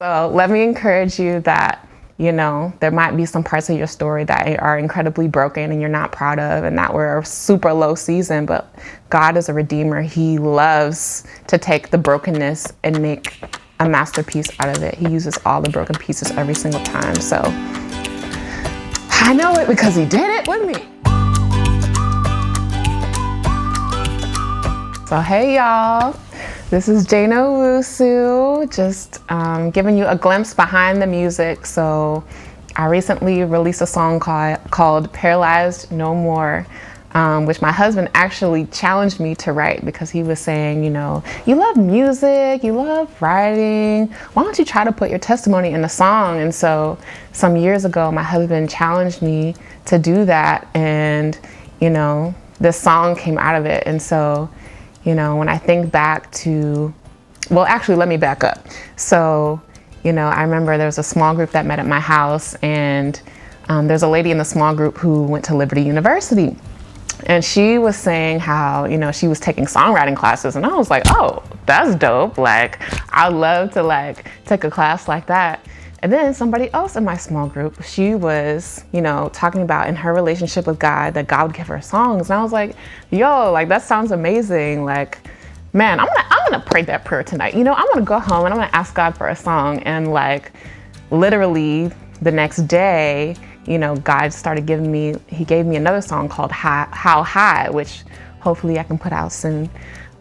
So let me encourage you that, there might be some parts of your story that are incredibly broken and you're not proud of, and that we're a super low season, but God is a redeemer. He loves to take the brokenness and make a masterpiece out of it. He uses all the broken pieces every single time. So I know it because he did it with me. So hey y'all, this is danaowusumusic, just giving you a glimpse behind the music. So I recently released a song called Paralyzed No More, which my husband actually challenged me to write because he was saying, you love music, you love writing, why don't you try to put your testimony in a song? And so some years ago, my husband challenged me to do that, and this song came out of it. And so when I think back to, well, actually, let me back up. So, I remember there was a small group that met at my house, and there's a lady in the small group who went to Liberty University. And she was saying how, she was taking songwriting classes. And I was like, oh, that's dope. Like, I'd love to take a class like that. And then somebody else in my small group, she was, talking about in her relationship with God, that God would give her songs. And I was like, yo, that sounds amazing. Man, I'm gonna pray that prayer tonight. I'm gonna go home and I'm gonna ask God for a song. And literally the next day, God started he gave me another song called How High, which hopefully I can put out soon.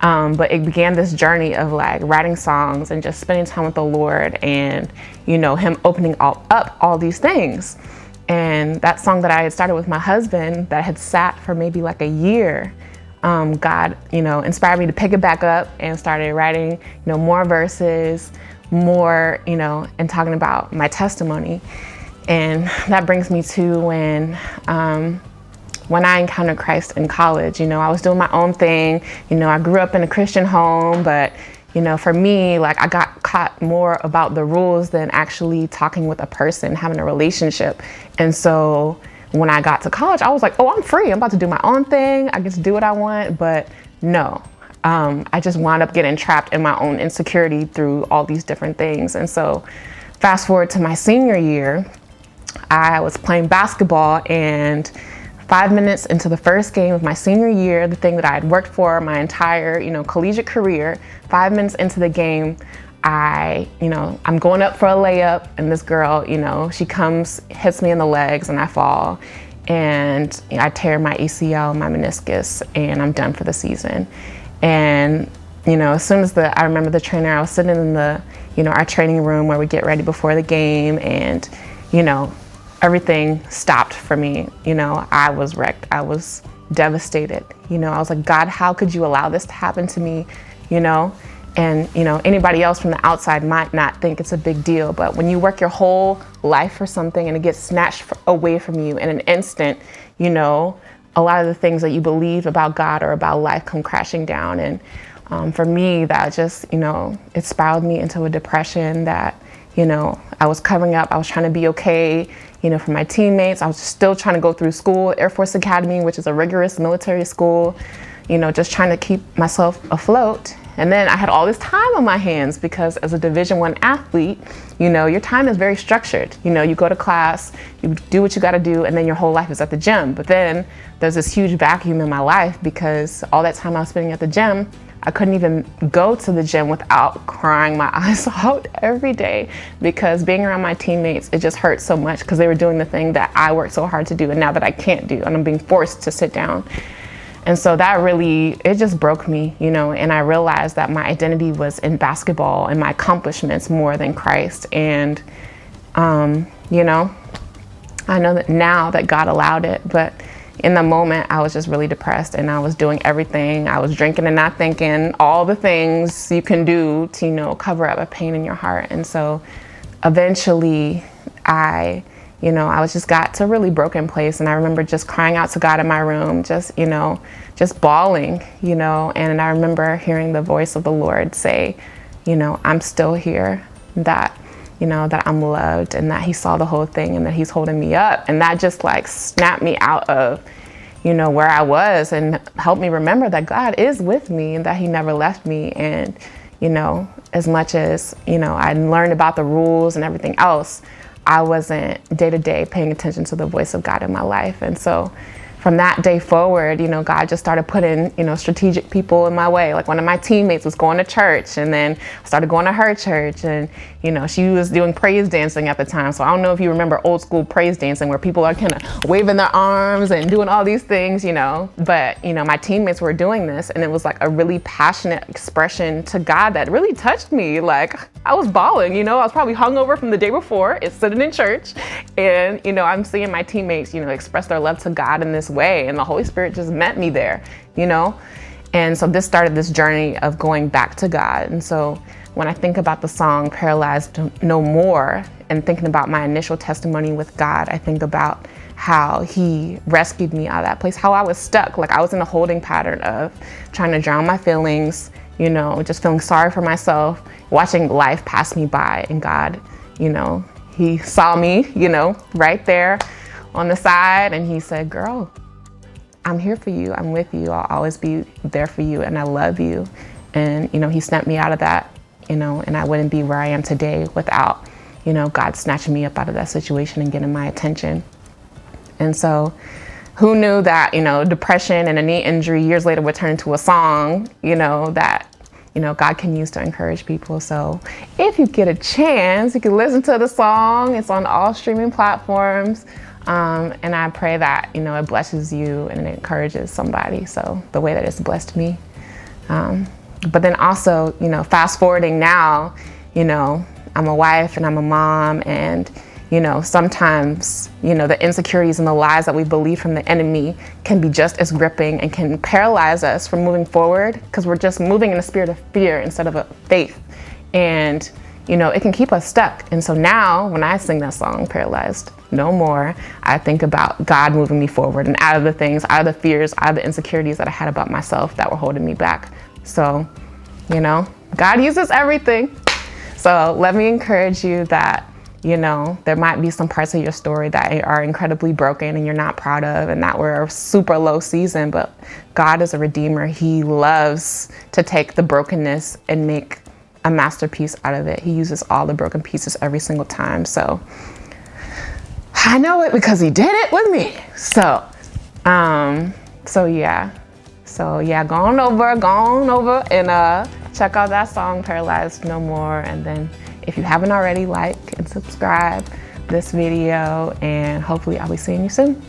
But it began this journey of writing songs and just spending time with the Lord, and him opening up all these things. And that song that I had started with my husband that had sat for maybe a year, God inspired me to pick it back up and started writing more verses, more and talking about my testimony. And that brings me to when I encountered Christ in college. I was doing my own thing. I grew up in a Christian home, but, for me, I got caught more about the rules than actually talking with a person, having a relationship. And so when I got to college, I was like, oh, I'm free. I'm about to do my own thing. I get to do what I want. But no, I just wound up getting trapped in my own insecurity through all these different things. And so fast forward to my senior year, I was playing basketball, and 5 minutes into the first game of my senior year, the thing that I had worked for my entire, collegiate career, 5 minutes into the game, I'm going up for a layup, and this girl, she comes, hits me in the legs, and I fall, and I tear my ACL, my meniscus, and I'm done for the season. And, as soon as I remember the trainer, I was sitting in the, our training room where we get ready before the game, and, everything stopped for me. I was wrecked. I was devastated. I was like, God, how could you allow this to happen to me? And, anybody else from the outside might not think it's a big deal, but when you work your whole life for something and it gets snatched away from you in an instant, a lot of the things that you believe about God or about life come crashing down. And for me, that just, it spiraled me into a depression that, I was covering up. I was trying to be okay, for my teammates. I was still trying to go through school, Air Force Academy, which is a rigorous military school, just trying to keep myself afloat. And then I had all this time on my hands because as a Division I athlete, your time is very structured. You go to class, you do what you got to do, and then your whole life is at the gym. But then there's this huge vacuum in my life because all that time I was spending at the gym, I couldn't even go to the gym without crying my eyes out every day, because being around my teammates, it just hurt so much because they were doing the thing that I worked so hard to do and now that I can't do, and I'm being forced to sit down. And so that really, it just broke me, and I realized that my identity was in basketball and my accomplishments more than Christ. And, I know that now that God allowed it, but in the moment I was just really depressed, and I was doing everything. I was drinking and not thinking, all the things you can do to, cover up a pain in your heart. And so eventually I just got to a really broken place, and I remember just crying out to God in my room, just bawling, and I remember hearing the voice of the Lord say, I'm still here, that I'm loved, and that he saw the whole thing, and that he's holding me up. And that just snapped me out of, where I was, and helped me remember that God is with me and that he never left me. And, as much as, you know, I learned about the rules and everything else, I wasn't day to day paying attention to the voice of God in my life. And so from that day forward, you know, God just started putting, you know, strategic people in my way. Like one of my teammates was going to church, and then I started going to her church, and, you know, she was doing praise dancing at the time. So I don't know if you remember old school praise dancing where people are kind of waving their arms and doing all these things, you know, but, you know, my teammates were doing this, and it was like a really passionate expression to God that really touched me. Like I was bawling, you know, I was probably hungover from the day before. It's sitting in church, and, you know, I'm seeing my teammates, you know, express their love to God in this way, and the Holy Spirit just met me there, you know. And so this started this journey of going back to God. And so when I think about the song Paralyzed No More and thinking about my initial testimony with God, I think about how he rescued me out of that place, how I was stuck. Like I was in a holding pattern of trying to drown my feelings, you know, just feeling sorry for myself, watching life pass me by. And God, you know, he saw me, you know, right there on the side, and he said, girl, I'm here for you. I'm with you. I'll always be there for you, and I love you. And, you know, he snapped me out of that, you know, and I wouldn't be where I am today without, you know, God snatching me up out of that situation and getting my attention. And so who knew that, you know, depression and a knee injury years later would turn into a song, you know, that, you know, God can use to encourage people. So if you get a chance, you can listen to the song. It's on all streaming platforms. And I pray that, you know, it blesses you and it encourages somebody. So the way that it's blessed me. But then also, you know, fast forwarding now, you know, I'm a wife and I'm a mom, and, you know, sometimes, you know, the insecurities and the lies that we believe from the enemy can be just as gripping and can paralyze us from moving forward, because we're just moving in a spirit of fear instead of a faith. And, you know, it can keep us stuck. And so now when I sing that song, Paralyzed No More, I think about God moving me forward and out of the things, out of the fears, out of the insecurities that I had about myself that were holding me back. So, you know, God uses everything. So let me encourage you that, you know, there might be some parts of your story that are incredibly broken and you're not proud of, and that were a super low season, but God is a redeemer. He loves to take the brokenness and make a masterpiece out of it. He uses all the broken pieces every single time. So I know it because he did it with me. So yeah, go on over and check out that song, Paralyzed No More. And then if you haven't already, like and subscribe this video, and hopefully I'll be seeing you soon.